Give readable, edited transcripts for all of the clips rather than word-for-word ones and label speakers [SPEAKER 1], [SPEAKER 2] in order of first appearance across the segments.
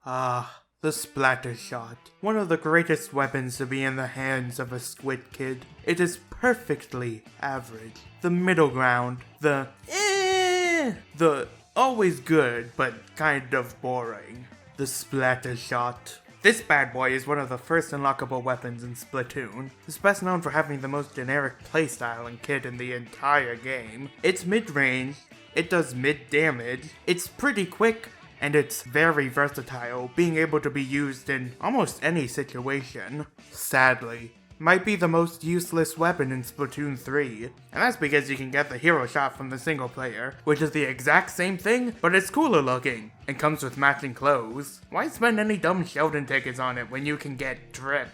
[SPEAKER 1] The Splattershot. One of the greatest weapons to be in the hands of a squid kid. It is perfectly average. The middle ground. The always good, but kind of boring. The Splattershot. This bad boy is one of the first unlockable weapons in Splatoon. It's best known for having the most generic playstyle and kit in the entire game. It's mid-range, it does mid-damage, it's pretty quick, and it's very versatile, being able to be used in almost any situation. Sadly, might be the most useless weapon in Splatoon 3, and that's because you can get the hero shot from the single player, which is the exact same thing, but it's cooler looking, and comes with matching clothes. Why spend any dumb Sheldon tickets on it when you can get drip?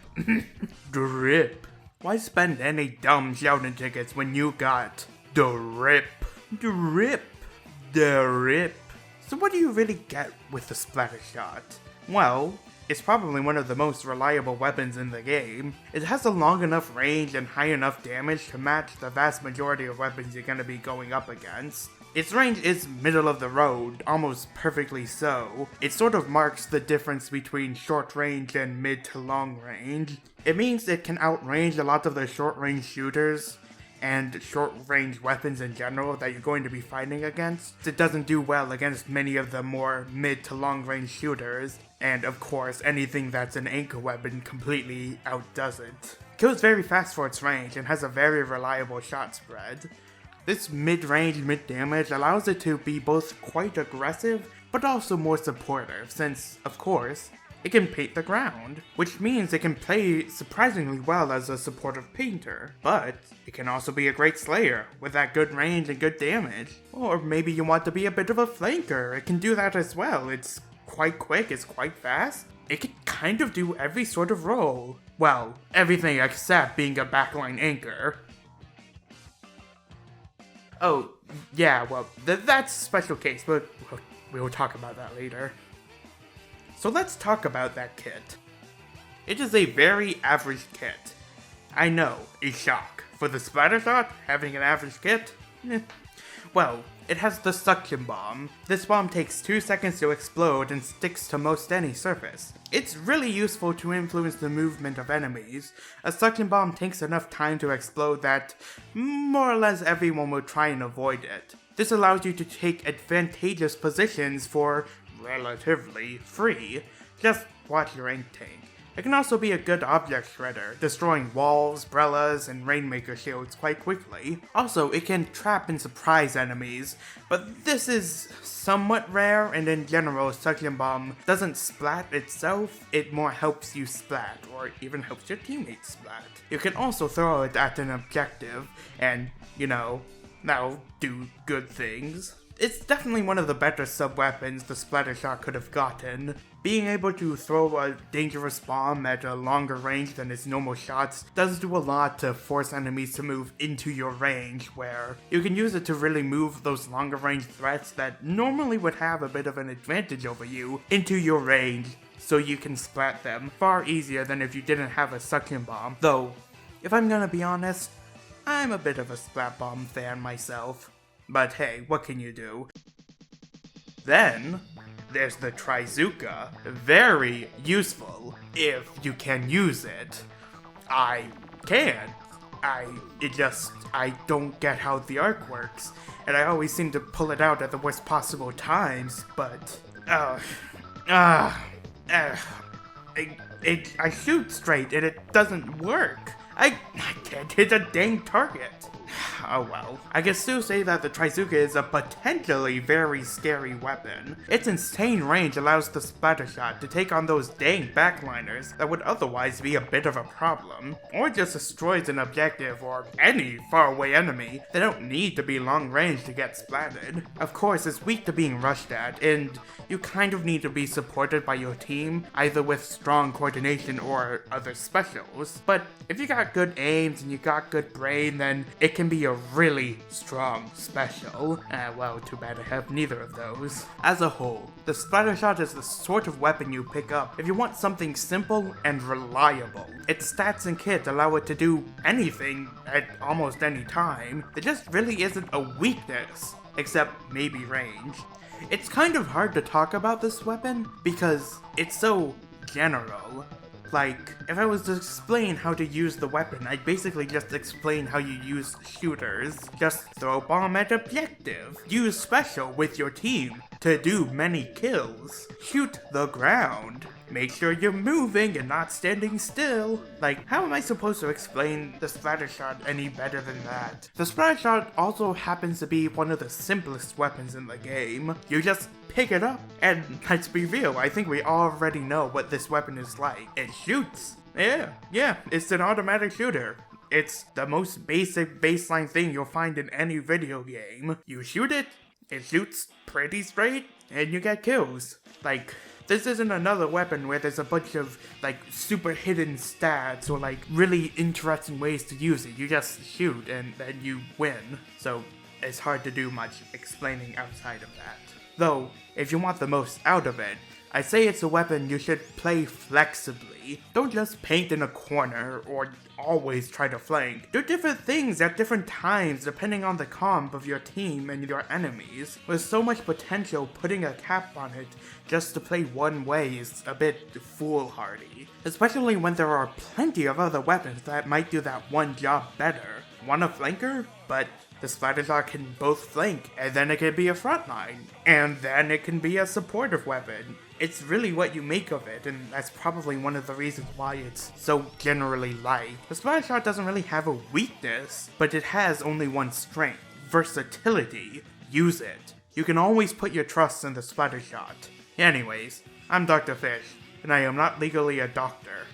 [SPEAKER 1] Drip. Why spend any dumb Sheldon tickets when you got drip? Drip. Drip. So what do you really get with the Splattershot? Well, it's probably one of the most reliable weapons in the game. It has a long enough range and high enough damage to match the vast majority of weapons you're going to be going up against. Its range is middle of the road, almost perfectly so. It sort of marks the difference between short range and mid to long range. It means it can outrange a lot of the short range shooters and short-range weapons in general that you're going to be fighting against. It doesn't do well against many of the more mid to long-range shooters, and of course, anything that's an anchor weapon completely outdoes it. Kills very fast for its range and has a very reliable shot spread. This mid-range, mid-damage allows it to be both quite aggressive, but also more supportive, since, of course, it can paint the ground, which means it can play surprisingly well as a supportive painter. But it can also be a great slayer, with that good range and good damage. Or maybe you want to be a bit of a flanker, it can do that as well. It's quite quick, it's quite fast. It can kind of do every sort of role. Well, everything except being a backline anchor. Oh, yeah, well, that's a special case, but we'll talk about that later. So let's talk about that kit. It is a very average kit. I know, a shock. For the Splattershot, having an average kit? Well, it has the suction bomb. This bomb takes 2 seconds to explode and sticks to most any surface. It's really useful to influence the movement of enemies. A suction bomb takes enough time to explode that more or less everyone will try and avoid it. This allows you to take advantageous positions for relatively free. Just watch your ink tank. It can also be a good object shredder, destroying walls, brellas, and rainmaker shields quite quickly. Also, it can trap and surprise enemies, but this is somewhat rare, and in general, Suction Bomb doesn't splat itself, it more helps you splat, or even helps your teammates splat. You can also throw it at an objective, and, that'll do good things. It's definitely one of the better sub-weapons the Splattershot could have gotten. Being able to throw a dangerous bomb at a longer range than its normal shots does do a lot to force enemies to move into your range, where you can use it to really move those longer range threats that normally would have a bit of an advantage over you into your range, so you can splat them far easier than if you didn't have a suction bomb. Though, if I'm gonna be honest, I'm a bit of a splat bomb fan myself. But hey, what can you do? Then, there's the Trizooka. Very useful, if you can use it. I can. I don't get how the arc works, and I always seem to pull it out at the worst possible times, but, I shoot straight and it doesn't work. I can't hit a dang target. Oh well. I can still say that the Trizooka is a potentially very scary weapon. Its insane range allows the Splattershot to take on those dang backliners that would otherwise be a bit of a problem, or just destroys an objective or any faraway enemy. They don't need to be long range to get splatted. Of course, it's weak to being rushed at, and you kind of need to be supported by your team, either with strong coordination or other specials. But if you got good aims and you got good brain, then it can be a really strong special. Well, too bad I have neither of those. As a whole, the Splattershot is the sort of weapon you pick up if you want something simple and reliable. Its stats and kit allow it to do anything at almost any time. There just really isn't a weakness, except maybe range. It's kind of hard to talk about this weapon because it's so general. Like, if I was to explain how to use the weapon, I'd basically just explain how you use shooters. Just throw bomb at objective. Use special with your team to do many kills. Shoot the ground. Make sure you're moving and not standing still. Like, how am I supposed to explain the Splattershot any better than that? The Splattershot also happens to be one of the simplest weapons in the game. You just pick it up, and let's be real, I think we already know what this weapon is like. It shoots. Yeah, it's an automatic shooter. It's the most basic baseline thing you'll find in any video game. You shoot it shoots pretty straight, and you get kills. Like, this isn't another weapon where there's a bunch of, like, super hidden stats or, like, really interesting ways to use it. You just shoot and then you win. So, it's hard to do much explaining outside of that. Though, if you want the most out of it, I say it's a weapon you should play flexibly. Don't just paint in a corner or always try to flank. Do different things at different times depending on the comp of your team and your enemies. With so much potential, putting a cap on it just to play one way is a bit foolhardy. Especially when there are plenty of other weapons that might do that one job better. Want a flanker? But the Splattershot can both flank, and then it can be a frontline, and then it can be a supportive weapon. It's really what you make of it, and that's probably one of the reasons why it's so generally liked. The Splattershot doesn't really have a weakness, but it has only one strength: versatility. Use it. You can always put your trust in the Splattershot. Anyways, I'm Dr. Fish, and I am not legally a doctor.